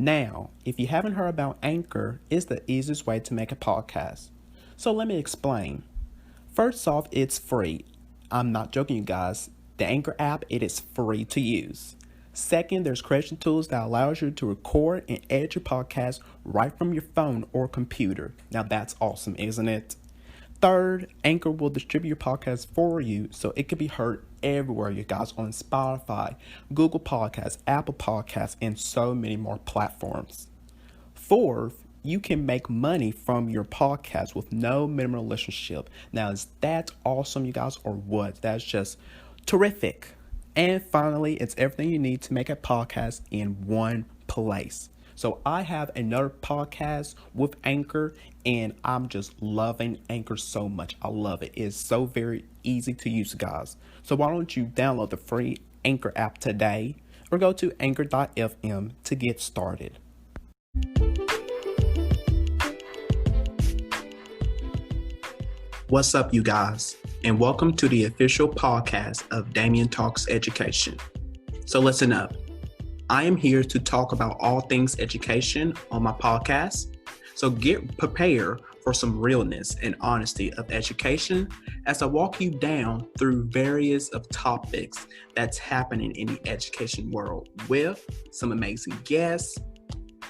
Now, if you haven't heard about Anchor, it's the easiest way to make a podcast. So let me explain. First off, it's free. I'm not joking, you guys. The Anchor app, it is free to use. Second, there's creation tools that allows you to record and edit your podcast right from your phone or computer. Now that's awesome, isn't it? Third, Anchor will distribute your podcast for you so it can be heard everywhere, you guys, on Spotify, Google Podcasts, Apple Podcasts, and so many more platforms. Fourth, you can make money from your podcast with no minimum relationship. Now, is that awesome, you guys, or what? That's just terrific. And finally, it's everything you need to make a podcast in one place. So I have another podcast with Anchor, and I'm just loving Anchor so much. I love it. It's so very easy to use, guys. So why don't you download the free Anchor app today or go to anchor.fm to get started. What's up, you guys, and welcome to the official podcast of Damian Talks Education. So listen up. I am here to talk about all things education on my podcast. So get prepared for some realness and honesty of education as I walk you down through various of topics that's happening in the education world with some amazing guests,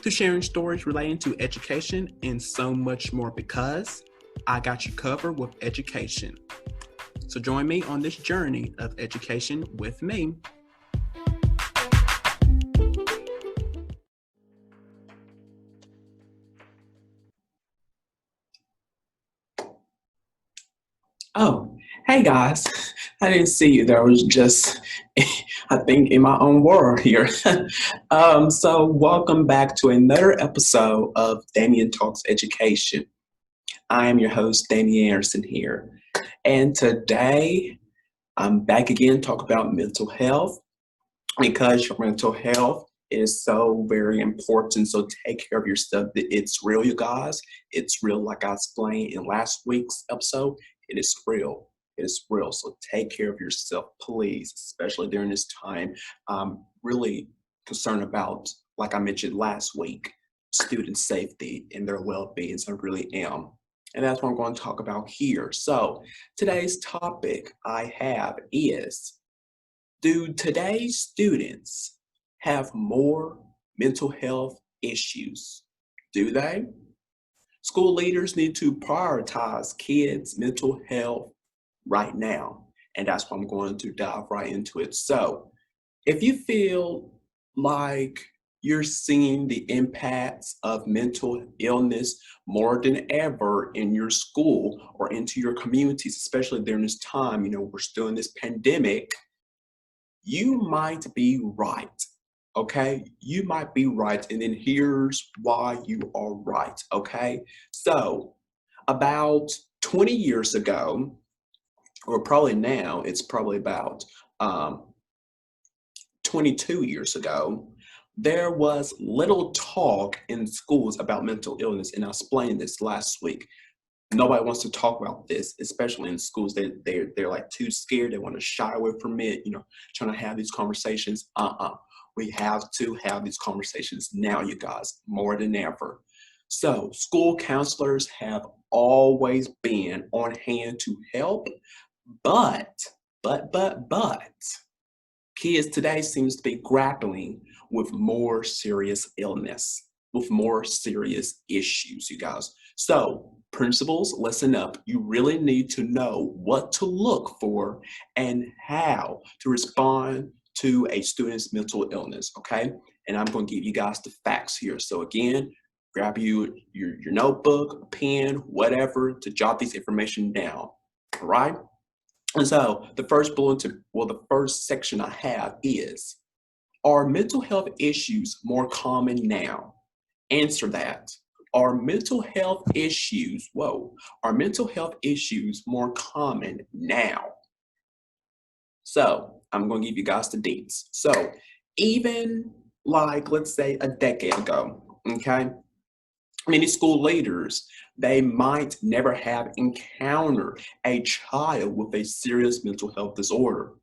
to sharing stories relating to education and so much more, because I got you covered with education. So join me on this journey of education with me. Oh, hey guys. I didn't see you there. I was just, I think, in my own world here. So welcome back to another episode of Damian Talks Education. I am your host, Damian Anderson here. And today I'm back again to talk about mental health, because your mental health is so very important. So take care of yourself. It's real, you guys. It's real, like I explained in last week's episode. It is real. It is real. So take care of yourself, please, especially during this time. I'm really concerned about, like I mentioned last week, student safety and their well-being. So I really am. And that's what I'm going to talk about here. So today's topic I have is, do today's students have more mental health issues? Do they? School leaders need to prioritize kids' mental health right now. And that's why I'm going to dive right into it. So if you feel like you're seeing the impacts of mental illness more than ever in your school or into your communities, especially during this time, we're still in this pandemic, you might be right. Okay, you might be right, and then here's why you are right. Okay, so about 20 years ago, or probably now, it's probably about 22 years ago, there was little talk in schools about mental illness, and I explained this last week. Nobody wants to talk about this, especially in schools. They're like too scared. They want to shy away from it, trying to have these conversations. We have to have these conversations now, you guys, more than ever. So school counselors have always been on hand to help, but kids today seems to be grappling with more serious illness, with more serious issues, you guys. So principals, listen up. You really need to know what to look for and how to respond to a student's mental illness, okay? And I'm going to give you guys the facts here. So again, grab your notebook, a pen, whatever, to jot these information down, all right? And so the the first section I have is, are mental health issues more common now? Answer that. Are mental health issues more common now? So I'm going to give you guys the deets. So even like, let's say a decade ago, okay, many school leaders, they might never have encountered a child with a serious mental health disorder.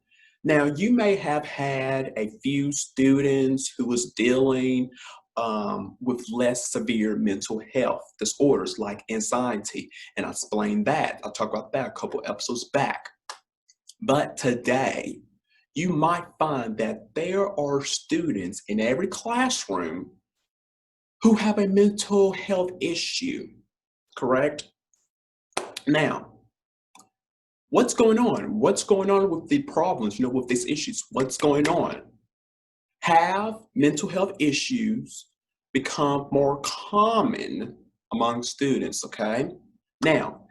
Now, you may have had a few students who was dealing with less severe mental health disorders like anxiety. And I explained that. I talked about that a couple episodes back. But today, you might find that there are students in every classroom who have a mental health issue, correct? Now, what's going on? What's going on with the problems, with these issues? What's going on? Have mental health issues become more common among students, okay? Now,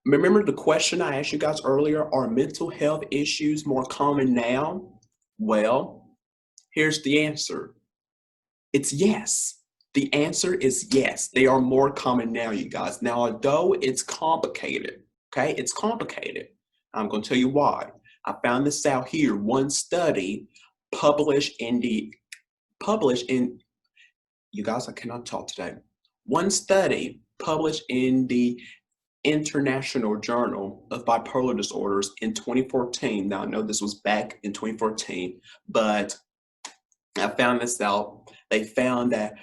remember the question I asked you guys earlier, are mental health issues more common now? Well, here's the answer. It's yes. The answer is yes. They are more common now, you guys. Now, although it's complicated, okay? It's complicated. I'm going to tell you why. I found this out here. One study published in, you guys, I cannot talk today. One study published in the International Journal of Bipolar Disorders in 2014. Now, I know this was back in 2014, but I found this out. They found that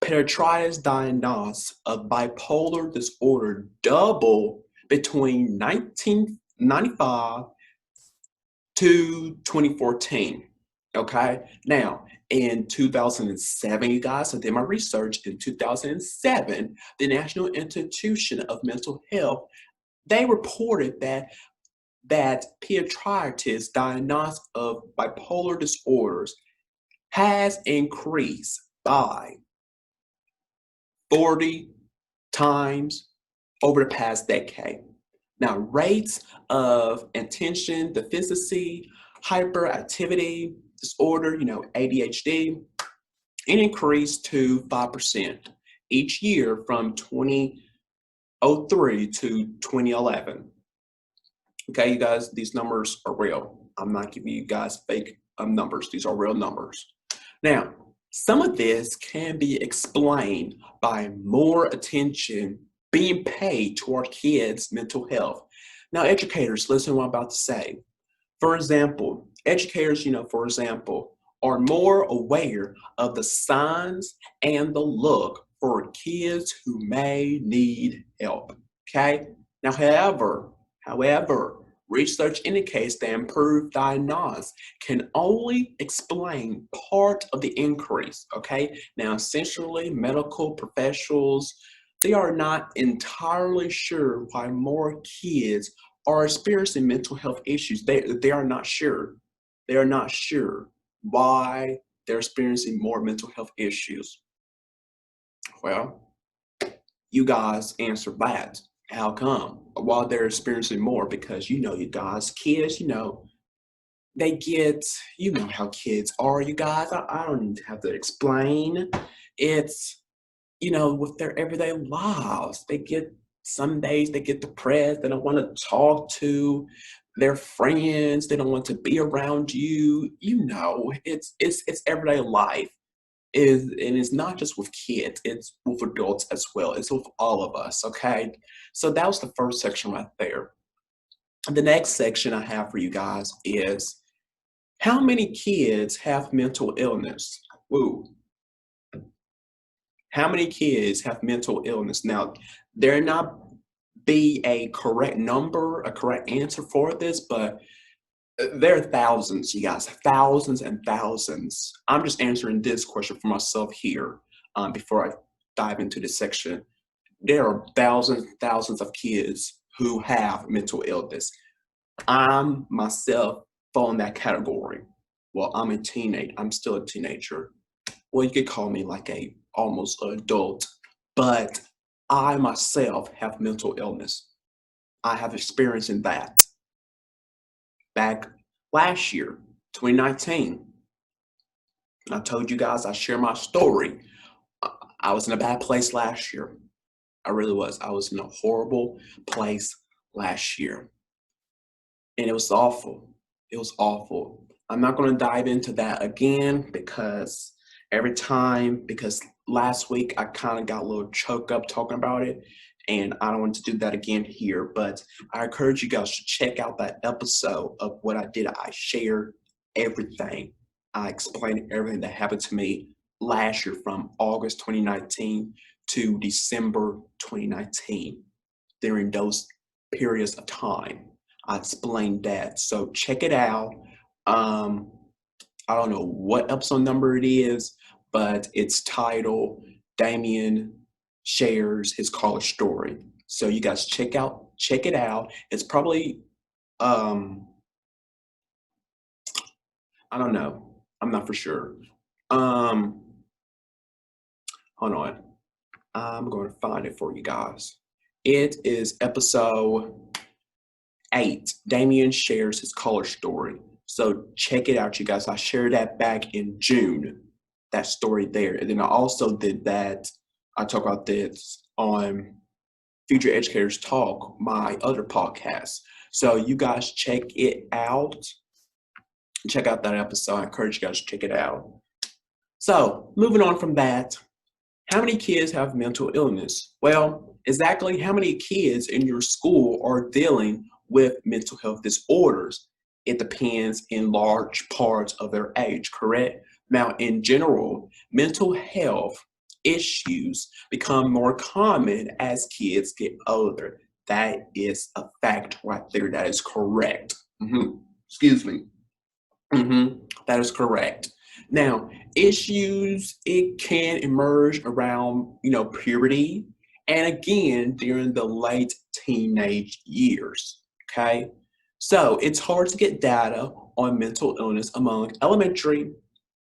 pediatrics diagnosis of bipolar disorder doubled between 1995 to 2014. Okay, now in 2007, you guys, I did my research. In 2007, the National Institution of Mental Health, they reported that pediatrics diagnosis of bipolar disorders has increased by 40 times over the past decade. Now, rates of attention deficiency, hyperactivity disorder, ADHD, it increased to 5% each year from 2003 to 2011. Okay, you guys, these numbers are real. I'm not giving you guys fake numbers. These are real numbers. Now, some of this can be explained by more attention being paid to our kids' mental health. Now, educators, listen to what I'm about to say. For example, educators, are more aware of the signs and the look for kids who may need help. Okay? Now, however, research indicates that improved diagnosis can only explain part of the increase. Okay? Now, essentially, medical professionals, they are not entirely sure why more kids are experiencing mental health issues. They are not sure. They are not sure why they're experiencing more mental health issues. Well, you guys answer that. How come? While they're experiencing more, because you guys, kids, they get, how kids are, you guys. I don't need to have to explain. It's, with their everyday lives. Some days they get depressed. They don't want to talk to their friends. They don't want to be around you. It's everyday life. And it's not just with kids, it's with adults as well. It's with all of us, okay? So that was the first section right there. The next section I have for you guys is, how many kids have mental illness? Woo. How many kids have mental illness? Now, there not be a correct number, a correct answer for this, but there are thousands, you guys, thousands and thousands. I'm just answering this question for myself here before I dive into this section. There are thousands and thousands of kids who have mental illness. I'm myself fall in that category. Well, I'm still a teenager. Well, you could call me like a almost adult, but I myself have mental illness. I have experience in that. Back last year, 2019, I told you guys, I share my story. I was in a bad place last year. I really was. I was in a horrible place last year. And it was awful. It was awful. I'm not going to dive into that again because last week I kind of got a little choked up talking about it, and I don't want to do that again here. But I encourage you guys to check out that episode of what I did. I shared everything. I explained everything that happened to me last year from August 2019 to December 2019. During those periods of time, I explained that. So check it out. I don't know what episode number it is, but it's titled Damian Shares His College Story. So you guys check it out. It's probably I don't know. I'm not for sure. Um Hold on. I'm going to find it for you guys. It is episode 8. Damian shares his college story. So check it out, you guys. I shared that back in June, that story there. And then I also did that. I talk about this on Future Educators Talk, my other podcast. So you guys check it out. Check out that episode. I encourage you guys to check it out. So moving on from that, how many kids have mental illness? Well, exactly how many kids in your school are dealing with mental health disorders? It depends in large parts of their age, correct? Now, in general, mental health issues become more common as kids get older. That is a fact right there. That is correct. Excuse me. That is correct. Now, issues it can emerge around, puberty and again during the late teenage years. Okay. So it's hard to get data on mental illness among elementary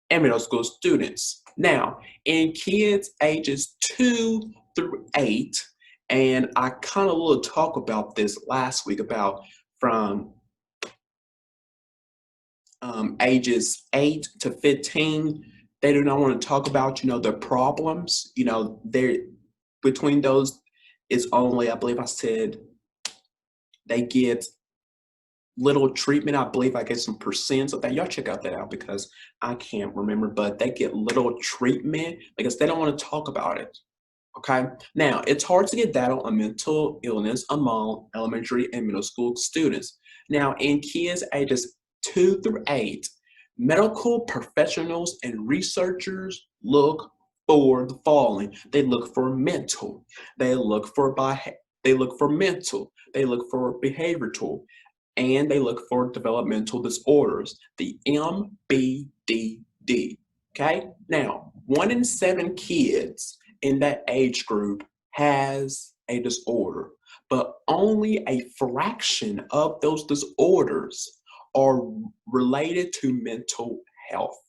and middle school students. Now, in kids ages 2 through 8, and I kind of will talk about this last week about from ages 8 to 15, they do not want to talk about, their problems. They're between those is only, I believe I said, they get little treatment. I believe I get some percents of that. Y'all check out that out because I can't remember, but they get little treatment because they don't want to talk about it. Okay. Now, it's hard to get data on mental illness among elementary and middle school students. Now, in kids ages 2 through 8, medical professionals and researchers look for the following. They look for mental. They look for mental. They look for behavioral, and they look for developmental disorders. The MBDD. Okay. Now, 1 in 7 kids in that age group has a disorder, but only a fraction of those disorders are related to mental health.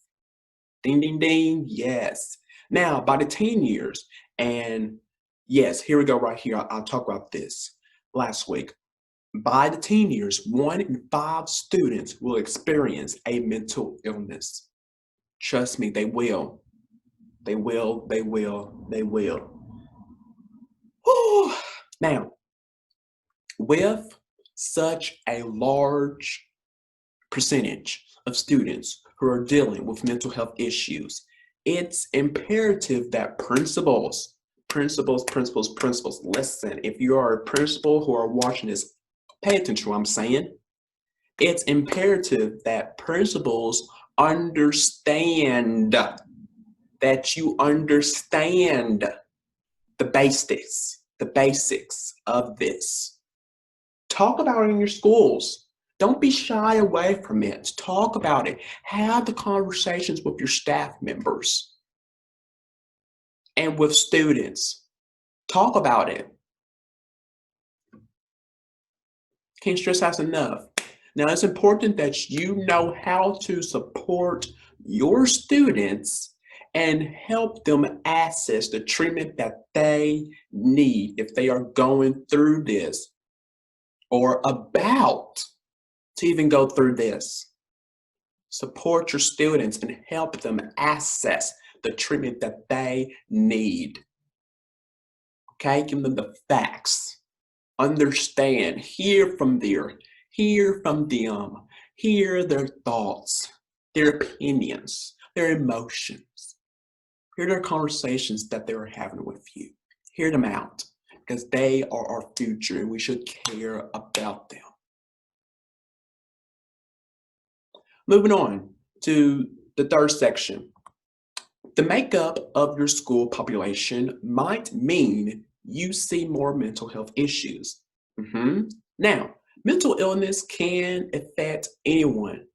Ding, ding, ding. Yes. Now, by the teen years, and yes, here we go right here. I'll talk about this last week. By the teen years, 1 in 5 students will experience a mental illness. Trust me, they will. They will, they will, they will. Whew. Now, with such a large percentage of students who are dealing with mental health issues, it's imperative that principals, listen, if you are a principal who are watching this, pay attention to what I'm saying. It's imperative that principals understand that you understand the basics of this. Talk about it in your schools. Don't be shy away from it. Talk about it. Have the conversations with your staff members and with students. Talk about it. Can't stress that enough. Now, it's important that you know how to support your students and help them access the treatment that they need if they are going through this or about to even go through this. Support your students and help them access the treatment that they need. Okay, give them the facts. Understand, hear from them, hear their thoughts, their opinions, their emotions, hear their conversations that they're having with you. Hear them out because they are our future and we should care about them. Moving on to the third section, The makeup of your school population might mean you see more mental health issues. Now, mental illness can affect anyone,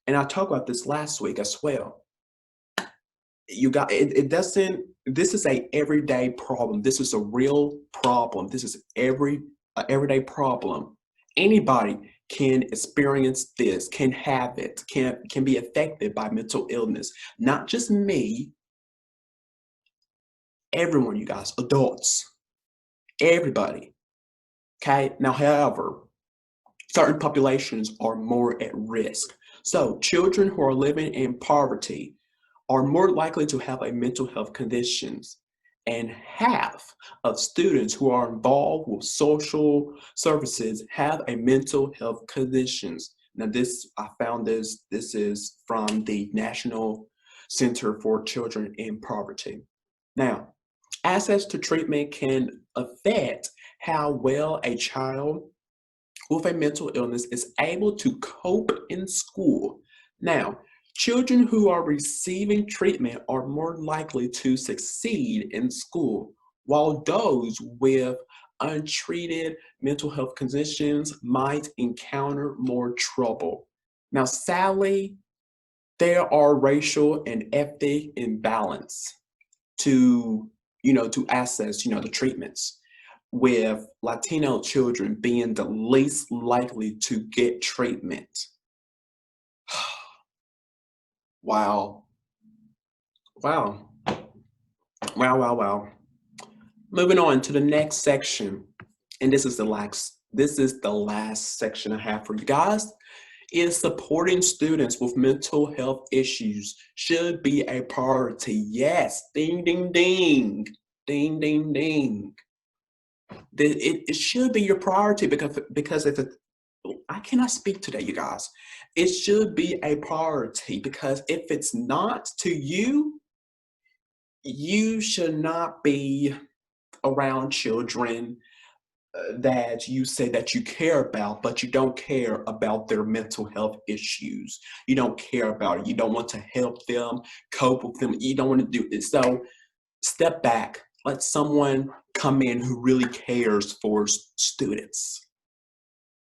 and I talked about this last week as well. You got it doesn't This is a everyday problem. This is a real problem. This is everyday problem. Anybody can experience this, can have it, can be affected by mental illness. Not just me, everyone, you guys, adults, everybody. Okay? Now, however, certain populations are more at risk. So, children who are living in poverty are more likely to have a mental health conditions. And half of students who are involved with social services have a mental health conditions. Now, I found this is from the National Center for Children in Poverty. Now, access to treatment can affect how well a child with a mental illness is able to cope in school. Now, children who are receiving treatment are more likely to succeed in school, while those with untreated mental health conditions might encounter more trouble. Now, sadly, there are racial and ethnic imbalance to to access the treatments, with Latino children being the least likely to get treatment. Wow. Wow. Wow, wow, wow. Moving on to the next section, and this is the last section I have for you guys, is supporting students with mental health issues should be a priority. Yes, ding, ding, ding, ding, ding, ding. It should be your priority because if it, I cannot speak today, you guys. It should be a priority because if it's not to you, you should not be around children that you say that you care about, but you don't care about their mental health issues. You don't care about it. You don't want to help them, cope with them. You don't want to do this. So step back. Let someone come in who really cares for students,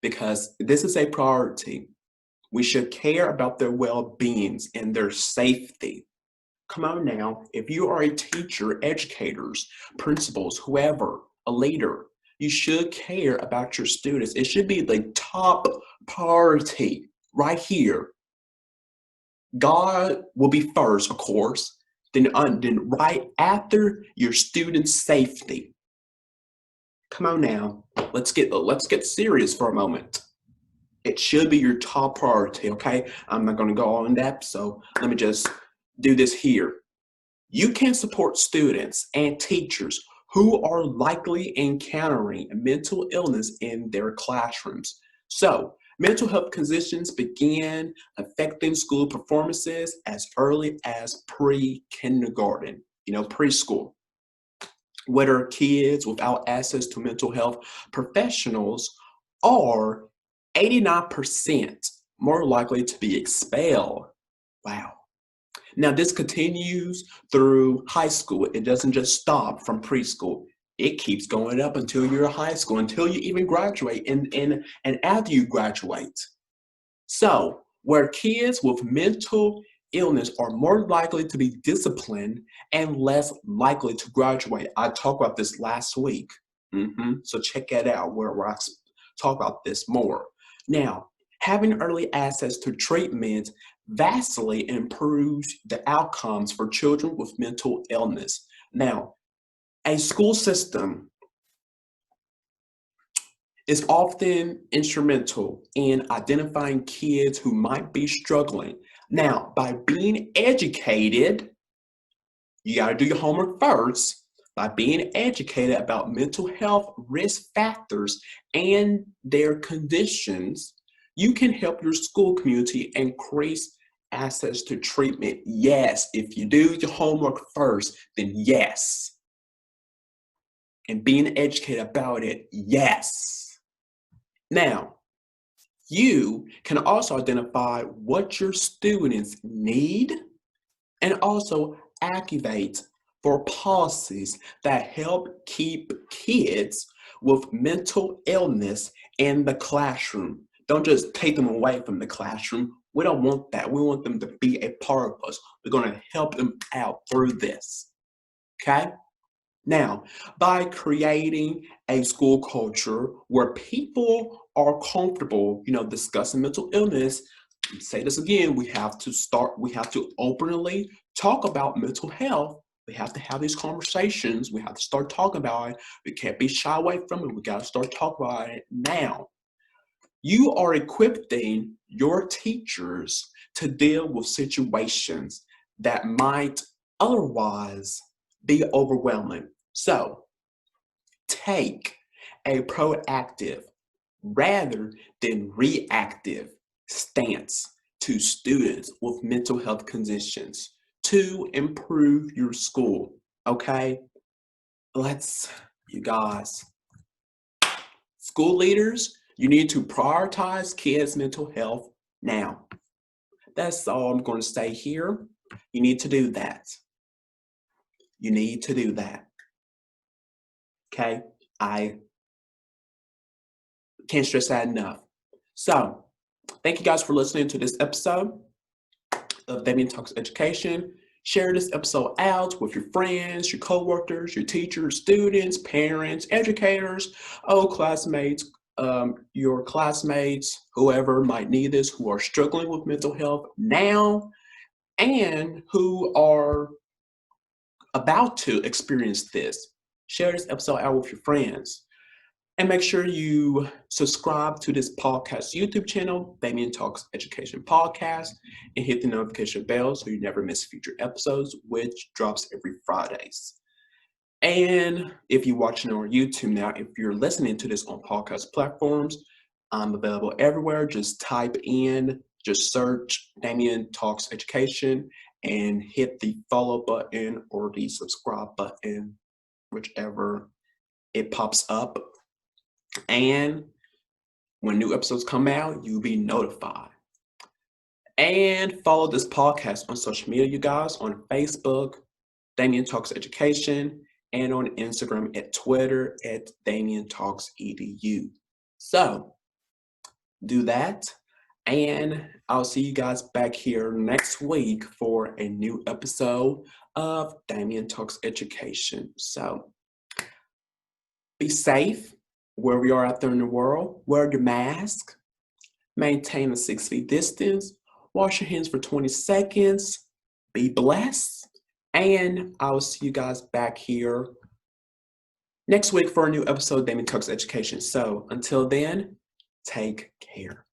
because this is a priority. We should care about their well-beings and their safety. Come on now, if you are a teacher, educators, principals, whoever, a leader, you should care about your students. It should be the top priority right here. God will be first, of course, then right after your students' safety. Come on now, let's get serious for a moment. It should be your top priority, okay? I'm not going to go all in depth, so let me just do this here. You can support students and teachers who are likely encountering mental illness in their classrooms. So, mental health conditions begin affecting school performances as early as pre-kindergarten, preschool. Whether kids without access to mental health professionals are 89% more likely to be expelled. Wow. Now, this continues through high school. It doesn't just stop from preschool. It keeps going up until you're in high school, until you even graduate, and after you graduate. So, where kids with mental illness are more likely to be disciplined and less likely to graduate. I talked about this last week. So check that out where I talk about this more. Now, having early access to treatment vastly improves the outcomes for children with mental illness. Now, a school system is often instrumental in identifying kids who might be struggling. Now, by being educated, you got to do your homework first. By being educated about mental health risk factors and their conditions, you can help your school community increase access to treatment. Yes, if you do your homework first, then yes. And being educated about it, yes. Now, you can also identify what your students need and also advocate for policies that help keep kids with mental illness in the classroom. Don't just take them away from the classroom. We don't want that. We want them to be a part of us. We're going to help them out through this. Okay? Now, by creating a school culture where people are comfortable, discussing mental illness, say this again, we have to openly talk about mental health. We have to have these conversations. We have to start talking about it. We can't be shy away from it. We got to start talking about it now. You are equipping your teachers to deal with situations that might otherwise be overwhelming. So take a proactive rather than reactive stance to students with mental health conditions to improve your school. Okay? You guys, school leaders, you need to prioritize kids' mental health now. That's all I'm going to say here. You need to do that. You need to do that. Okay? I can't stress that enough. So, thank you guys for listening to this episode of Damian Talks Education. Share this episode out with your friends, your coworkers, your teachers, students, parents, educators, classmates, your classmates, whoever might need this, who are struggling with mental health now and who are about to experience this. Share this episode out with your friends. And make sure you subscribe to this podcast YouTube channel, Damian Talks Education Podcast, and hit the notification bell so you never miss future episodes, which drops every Fridays. And if you're watching on YouTube now, if you're listening to this on podcast platforms, I'm available everywhere. Just search Damian Talks Education and hit the follow button or the subscribe button, whichever it pops up. And when new episodes come out, you'll be notified. And follow this podcast on social media, you guys, on Facebook, Damian Talks Education, and on Instagram at Twitter at Damian Talks EDU. So do that. And I'll see you guys back here next week for a new episode of Damian Talks Education. So be safe wherever you are out there in the world. Wear your mask. Maintain a 6 feet distance. Wash your hands for 20 seconds. Be blessed. And I will see you guys back here next week for a new episode of Damian Talks Education. So until then, take care.